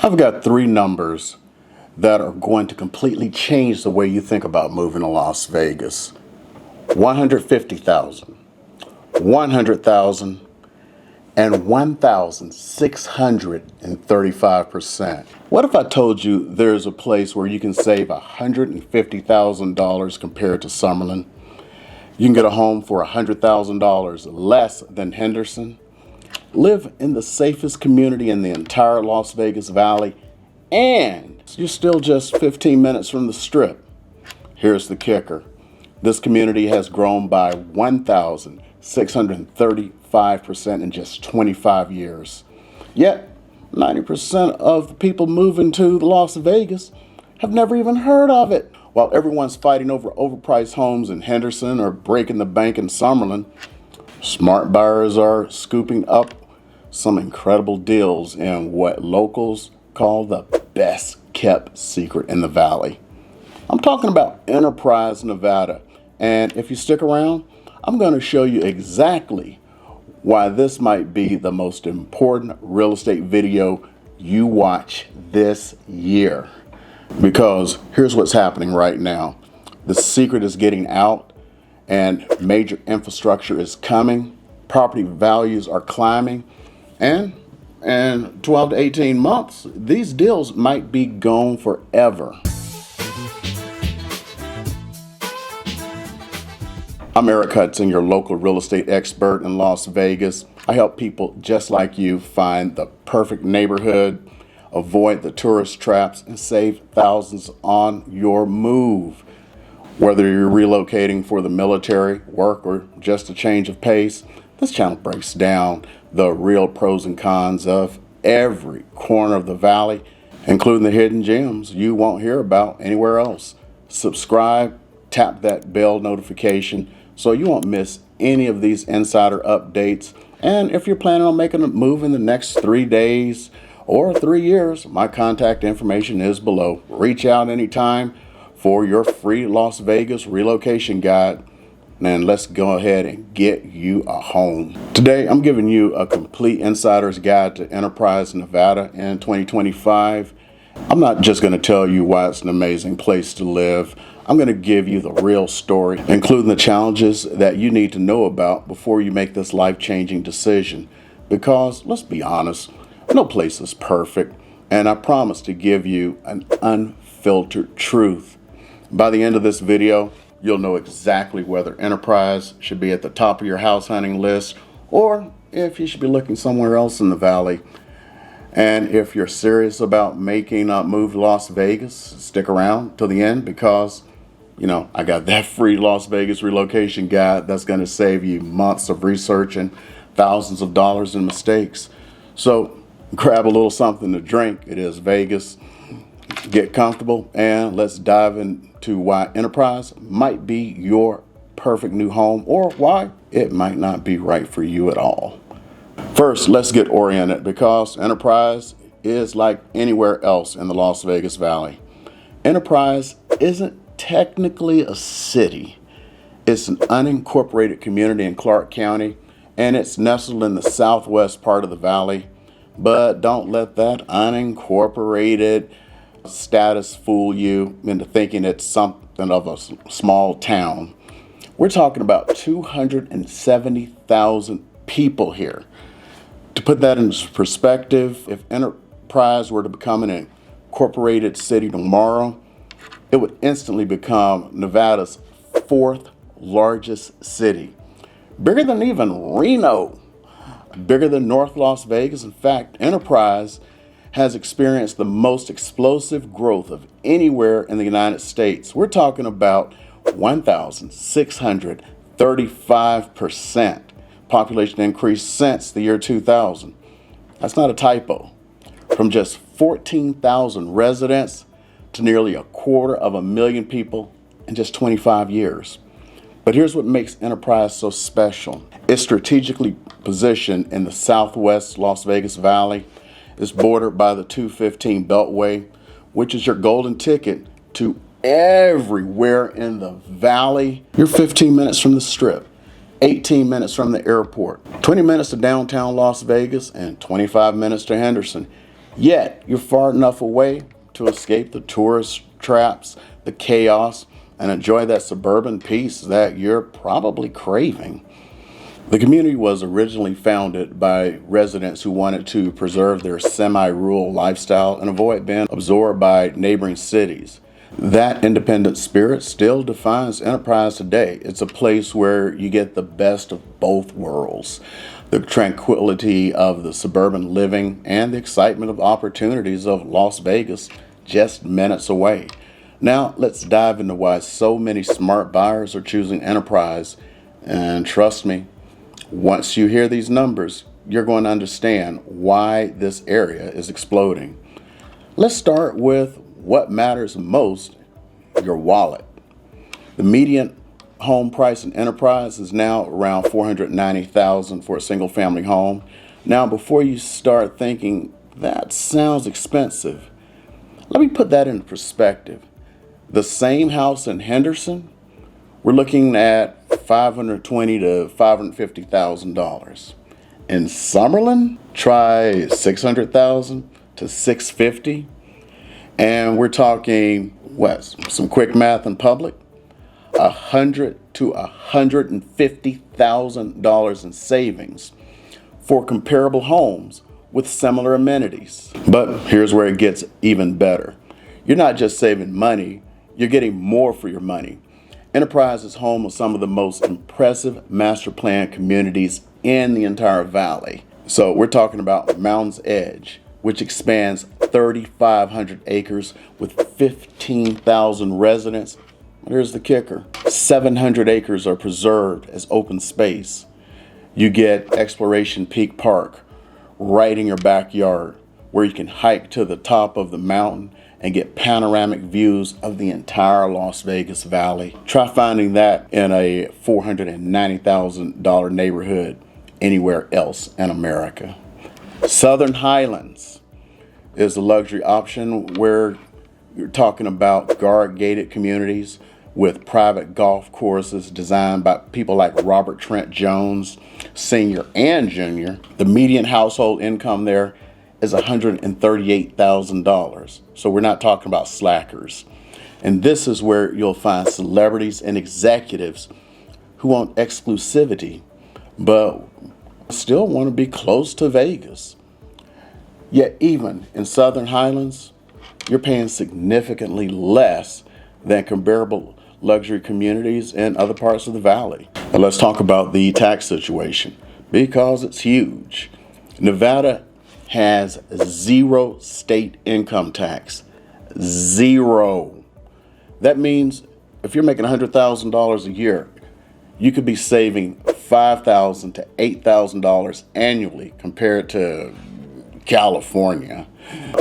I've got three numbers that are going to completely change the way you think about moving to Las Vegas. 150,000, 100,000, and 1,635%. What if I told you there's a place where you can save $150,000 compared to Summerlin? You can get a home for $100,000 less than Henderson, live in the safest community in the entire Las Vegas Valley, and you're still just 15 minutes from the Strip. Here's the kicker. This community has grown by 1,635% in just 25 years. Yet, 90% of the people moving to Las Vegas have never even heard of it. While everyone's fighting over overpriced homes in Henderson or breaking the bank in Summerlin, smart buyers are scooping up some incredible deals in what locals call the best kept secret in the valley. I'm talking about Enterprise, Nevada. And if you stick around, I'm going to show you exactly why this might be the most important real estate video you watch this year. Because here's what's happening right now. The secret is getting out and major infrastructure is coming. Property values are climbing. And in 12 to 18 months, these deals might be gone forever. I'm Eric Hudson, your local real estate expert in Las Vegas. I help people just like you find the perfect neighborhood, avoid the tourist traps, and save thousands on your move. Whether you're relocating for the military, work, or just a change of pace, this channel breaks down the real pros and cons of every corner of the valley, including the hidden gems you won't hear about anywhere else. Subscribe, tap that bell notification so you won't miss any of these insider updates. And if you're planning on making a move in the next 3 days or 3 years, my contact information is below. Reach out anytime for your free Las Vegas relocation guide. And let's go ahead and get you a home. Today, I'm giving you a complete insider's guide to Enterprise, Nevada in 2025. I'm not just going to tell you why it's an amazing place to live. I'm going to give you the real story, including the challenges that you need to know about before you make this life-changing decision. Because, let's be honest, no place is perfect, and I promise to give you an unfiltered truth. By the end of this video, you'll know exactly whether Enterprise should be at the top of your house hunting list or if you should be looking somewhere else in the valley. And if you're serious about making a move to Las Vegas, stick around till the end because, I got that free Las Vegas relocation guide that's going to save you months of research and thousands of dollars in mistakes. So grab a little something to drink. It is Vegas. Get comfortable and let's dive into why Enterprise might be your perfect new home or why it might not be right for you at all. First, let's get oriented because Enterprise is like anywhere else in the Las Vegas Valley. Enterprise isn't technically a city. It's an unincorporated community in Clark County and it's nestled in the southwest part of the valley. But don't let that unincorporated status fool you into thinking it's something of a small town. We're talking about 270,000 people here. To put that into perspective, if Enterprise were to become an incorporated city tomorrow, it would instantly become Nevada's 4th largest city. Bigger than even Reno, bigger than North Las Vegas. In fact, Enterprise has experienced the most explosive growth of anywhere in the United States. We're talking about 1,635% population increase since the year 2000. That's not a typo. From just 14,000 residents to nearly 250,000 people in just 25 years. But here's what makes Enterprise so special. It's strategically positioned in the southwest Las Vegas Valley. It's bordered by the 215 Beltway, which is your golden ticket to everywhere in the valley. You're 15 minutes from the Strip, 18 minutes from the airport, 20 minutes to downtown Las Vegas, and 25 minutes to Henderson. Yet, you're far enough away to escape the tourist traps, the chaos, and enjoy that suburban peace that you're probably craving. The community was originally founded by residents who wanted to preserve their semi-rural lifestyle and avoid being absorbed by neighboring cities. That independent spirit still defines Enterprise today. It's a place where you get the best of both worlds. The tranquility of the suburban living and the excitement of opportunities of Las Vegas just minutes away. Now, let's dive into why so many smart buyers are choosing Enterprise. And trust me, once you hear these numbers, you're going to understand why this area is exploding. Let's start with what matters most, your wallet. The median home price in Enterprise is now around $490,000 for a single family home. Now, before you start thinking that sounds expensive, let me put that in perspective. The same house in Henderson, we're looking at $520,000 to $550,000. In Summerlin, try $600,000 to $650,000. And we're talking, some quick math in public, $100,000 to $150,000 in savings for comparable homes with similar amenities. But here's where it gets even better. You're not just saving money, you're getting more for your money. Enterprise is home of some of the most impressive master plan communities in the entire valley. So we're talking about Mountain's Edge, which expands 3,500 acres with 15,000 residents. Here's the kicker. 700 acres are preserved as open space. You get Exploration Peak Park right in your backyard, where you can hike to the top of the mountain and get panoramic views of the entire Las Vegas Valley. Try finding that in a $490,000 neighborhood anywhere else in America. Southern Highlands is a luxury option where you're talking about guard-gated communities with private golf courses designed by people like Robert Trent Jones, Sr. and Jr. The median household income there is $138,000. So we're not talking about slackers. And this is where you'll find celebrities and executives who want exclusivity, but still want to be close to Vegas. Yet even in Southern Highlands, you're paying significantly less than comparable luxury communities in other parts of the valley. But let's talk about the tax situation, because it's huge. Nevada has zero state income tax. Zero. That means if you're making $100,000 a year, you could be saving $5,000 to $8,000 annually compared to California.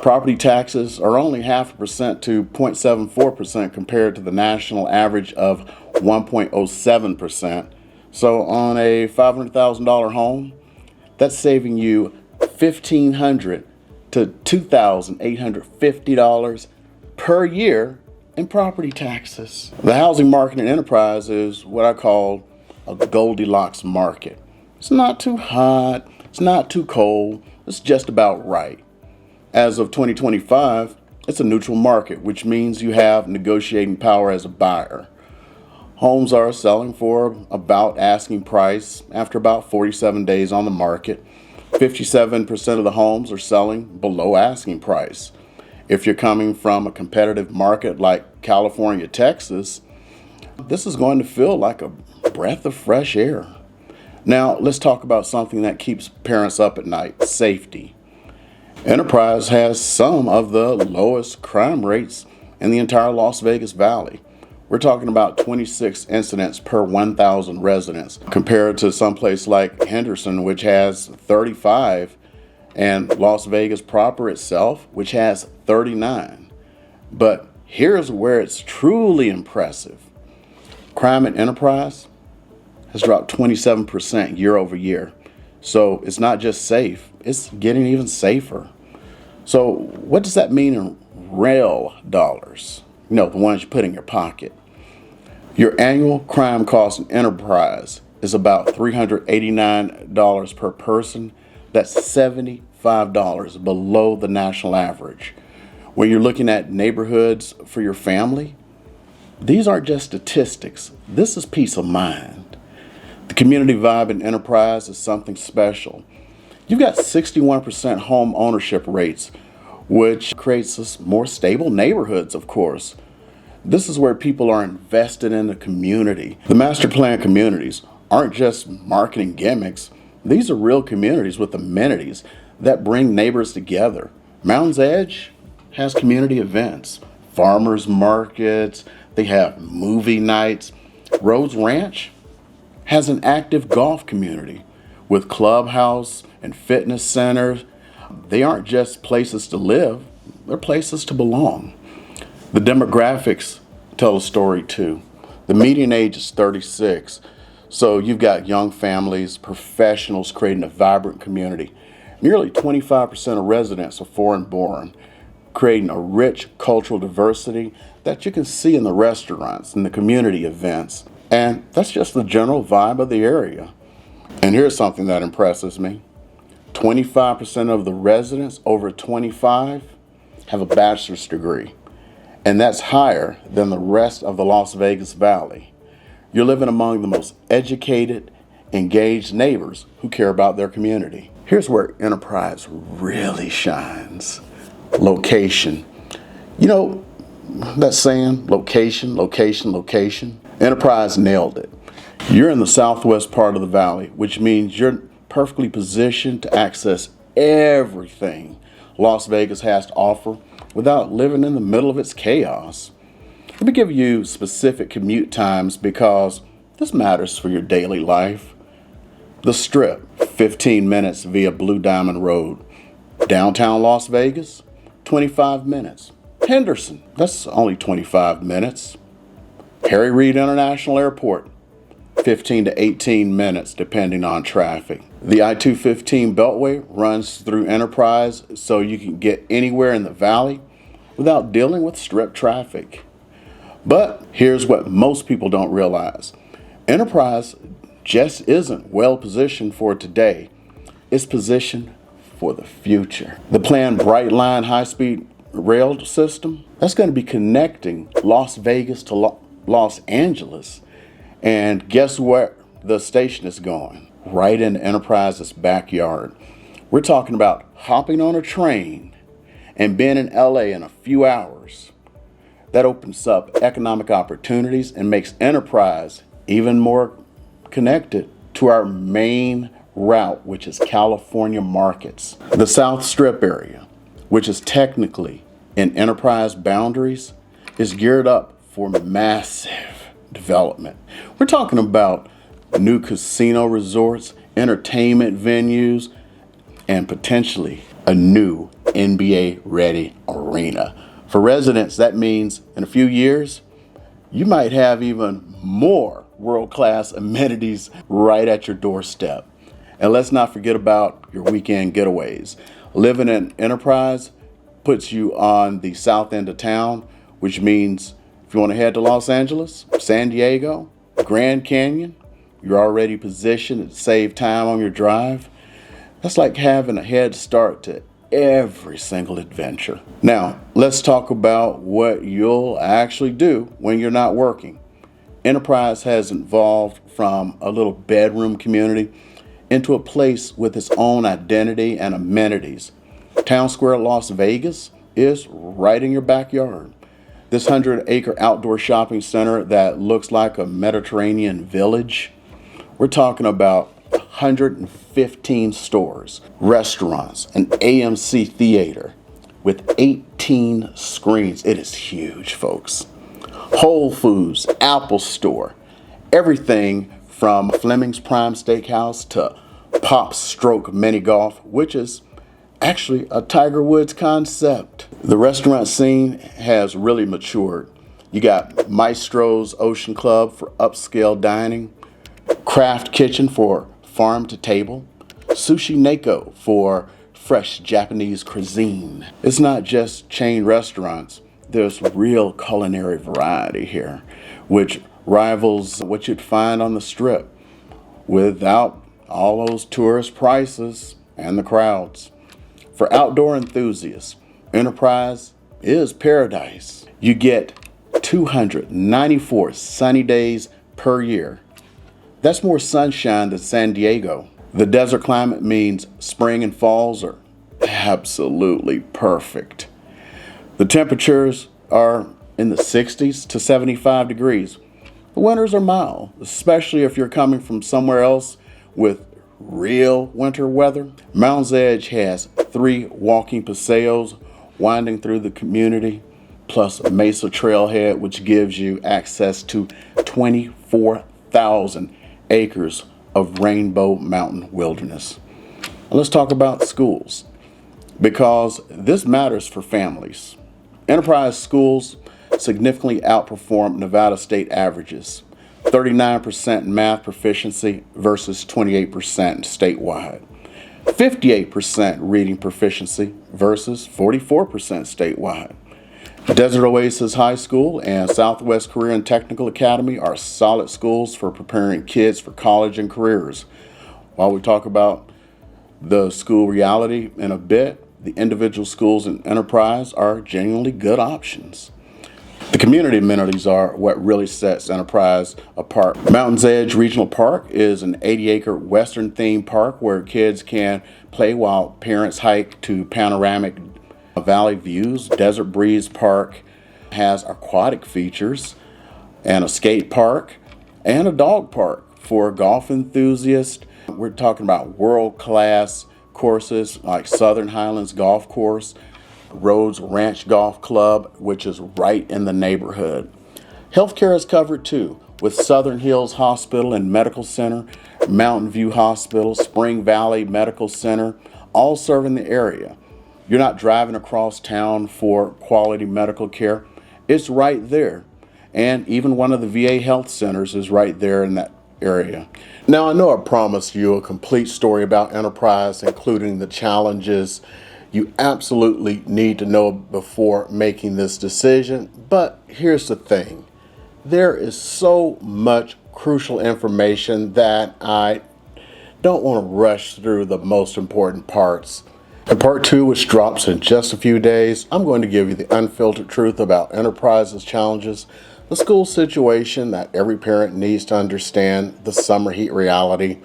Property taxes are only 0.5% to 0.74% compared to the national average of 1.07%. So on a $500,000 home, that's saving you $1,500 to $2,850 per year in property taxes. The housing market in Enterprise is what I call a Goldilocks market. It's not too hot, it's not too cold, it's just about right. As of 2025, it's a neutral market, which means you have negotiating power as a buyer. Homes are selling for about asking price after about 47 days on the market. 57% of the homes are selling below asking price. If you're coming from a competitive market like California, Texas, this is going to feel like a breath of fresh air. Now, let's talk about something that keeps parents up at night: safety. Enterprise has some of the lowest crime rates in the entire Las Vegas Valley. We're talking about 26 incidents per 1,000 residents, compared to someplace like Henderson, which has 35, and Las Vegas proper itself, which has 39. But here's where it's truly impressive. Crime at Enterprise has dropped 27% year over year. So it's not just safe, it's getting even safer. So what does that mean in real dollars? You know, the ones you put in your pocket. Your annual crime cost in Enterprise is about $389 per person. That's 75% $5 below the national average. When you're looking at neighborhoods for your family, these aren't just statistics. This is peace of mind. The community vibe in Enterprise is something special. You've got 61% home ownership rates, which creates us more stable neighborhoods, of course. This is where people are invested in the community. The master plan communities aren't just marketing gimmicks. These are real communities with amenities that bring neighbors together. Mountain's Edge has community events, farmers markets, they have movie nights. Rhodes Ranch has an active golf community with clubhouse and fitness centers. They aren't just places to live, they're places to belong. The demographics tell a story too. The median age is 36, so you've got young families, professionals creating a vibrant community. Nearly 25% of residents are foreign born, creating a rich cultural diversity that you can see in the restaurants and the community events. And that's just the general vibe of the area. And here's something that impresses me. 25% of the residents over 25 have a bachelor's degree, and that's higher than the rest of the Las Vegas Valley. You're living among the most educated, engaged neighbors who care about their community. Here's where Enterprise really shines. Location. You know that saying, location, location, location? Enterprise nailed it. You're in the southwest part of the valley, which means you're perfectly positioned to access everything Las Vegas has to offer without living in the middle of its chaos. Let me give you specific commute times because this matters for your daily life. The Strip, 15 minutes via Blue Diamond Road. Downtown Las Vegas, 25 minutes. Henderson, that's only 25 minutes. Harry Reid International Airport, 15 to 18 minutes depending on traffic. The I-215 Beltway runs through Enterprise so you can get anywhere in the valley without dealing with Strip traffic. But here's what most people don't realize. Enterprise just isn't well positioned for today. It's positioned for the future. The planned Bright Line high-speed rail system, that's going to be connecting Las Vegas to Los Angeles. And guess where the station is going? Right in Enterprise's backyard. We're talking about hopping on a train and being in LA in a few hours. That opens up economic opportunities and makes Enterprise even more connected to our main route, which is California markets. The South Strip area, which is technically in Enterprise boundaries, is geared up for massive development. We're talking about new casino resorts, entertainment venues, and potentially a new NBA-ready arena. For residents, that means in a few years, you might have even more world-class amenities right at your doorstep. And let's not forget about your weekend getaways. Living in Enterprise puts you on the south end of town, which means if you want to head to Los Angeles, San Diego, Grand Canyon, you're already positioned to save time on your drive. That's like having a head start to every single adventure. Now, let's talk about what you'll actually do when you're not working. Enterprise has evolved from a little bedroom community into a place with its own identity and amenities. Town Square Las Vegas is right in your backyard. This 100-acre outdoor shopping center that looks like a Mediterranean village. We're talking about 115 stores, restaurants, an AMC theater with 18 screens. It is huge, folks. Whole Foods, Apple Store, everything from Fleming's Prime Steakhouse to Pop Stroke Mini Golf, which is actually a Tiger Woods concept. The restaurant scene has really matured. You got Maestro's Ocean Club for upscale dining, Craft Kitchen for farm to table, Sushi Neko for fresh Japanese cuisine. It's not just chain restaurants. There's real culinary variety here, which rivals what you'd find on the Strip without all those tourist prices and the crowds. For outdoor enthusiasts, Enterprise is paradise. You get 294 sunny days per year. That's more sunshine than San Diego. The desert climate means spring and falls are absolutely perfect. The temperatures are in the 60s to 75 degrees. The winters are mild, especially if you're coming from somewhere else with real winter weather. Mountain's Edge has 3 walking paseos winding through the community, plus a Mesa Trailhead, which gives you access to 24,000 acres of Rainbow Mountain wilderness. Let's talk about schools, because this matters for families. Enterprise schools significantly outperform Nevada state averages, 39% in math proficiency versus 28% statewide, 58% reading proficiency versus 44% statewide. Desert Oasis High School and Southwest Career and Technical Academy are solid schools for preparing kids for college and careers. While we talk about the school reality in a bit, the individual schools in Enterprise are genuinely good options. The community amenities are what really sets Enterprise apart. Mountain's Edge Regional Park is an 80-acre western themed park where kids can play while parents hike to panoramic valley views. Desert Breeze Park has aquatic features and a skate park and a dog park for golf enthusiasts. We're talking about world-class courses like Southern Highlands Golf Course, Rhodes Ranch Golf Club, which is right in the neighborhood. Healthcare is covered too, with Southern Hills Hospital and Medical Center, Mountain View Hospital, Spring Valley Medical Center, all serving the area. You're not driving across town for quality medical care. It's right there. And even one of the VA health centers is right there in that area. Now, I know I promised you a complete story about Enterprise, including the challenges you absolutely need to know before making this decision. But here's the thing. There is so much crucial information that I don't want to rush through the most important parts. In part 2, which drops in just a few days, I'm going to give you the unfiltered truth about Enterprise's challenges, the school situation that every parent needs to understand, the summer heat reality,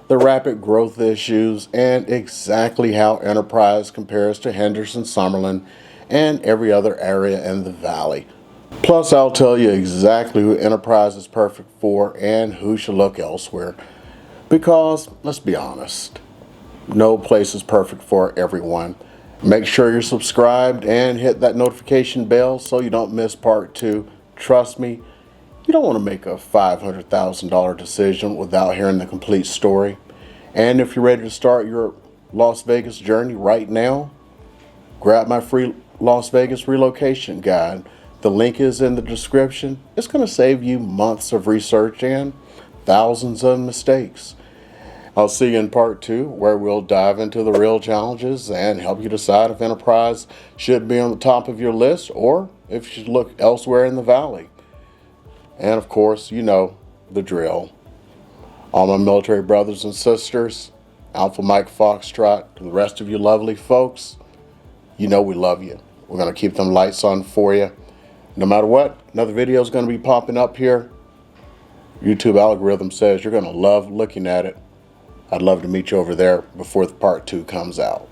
the rapid growth issues, and exactly how Enterprise compares to Henderson, Summerlin, and every other area in the valley. Plus, I'll tell you exactly who Enterprise is perfect for and who should look elsewhere. Because, let's be honest, no place is perfect for everyone. Make sure you're subscribed and hit that notification bell so you don't miss part 2. Trust me, you don't want to make a $500,000 decision without hearing the complete story. And if you're ready to start your Las Vegas journey right now, grab my free Las Vegas relocation guide. The link is in the description. It's going to save you months of research and thousands of mistakes. I'll see you in part 2, where we'll dive into the real challenges and help you decide if Enterprise should be on the top of your list or if you should look elsewhere in the valley. And of course, you know the drill. All my military brothers and sisters, Alpha Mike Foxtrot, and the rest of you lovely folks, you know we love you. We're going to keep them lights on for you. No matter what, another video is going to be popping up here. YouTube algorithm says you're going to love looking at it. I'd love to meet you over there before the part 2 comes out.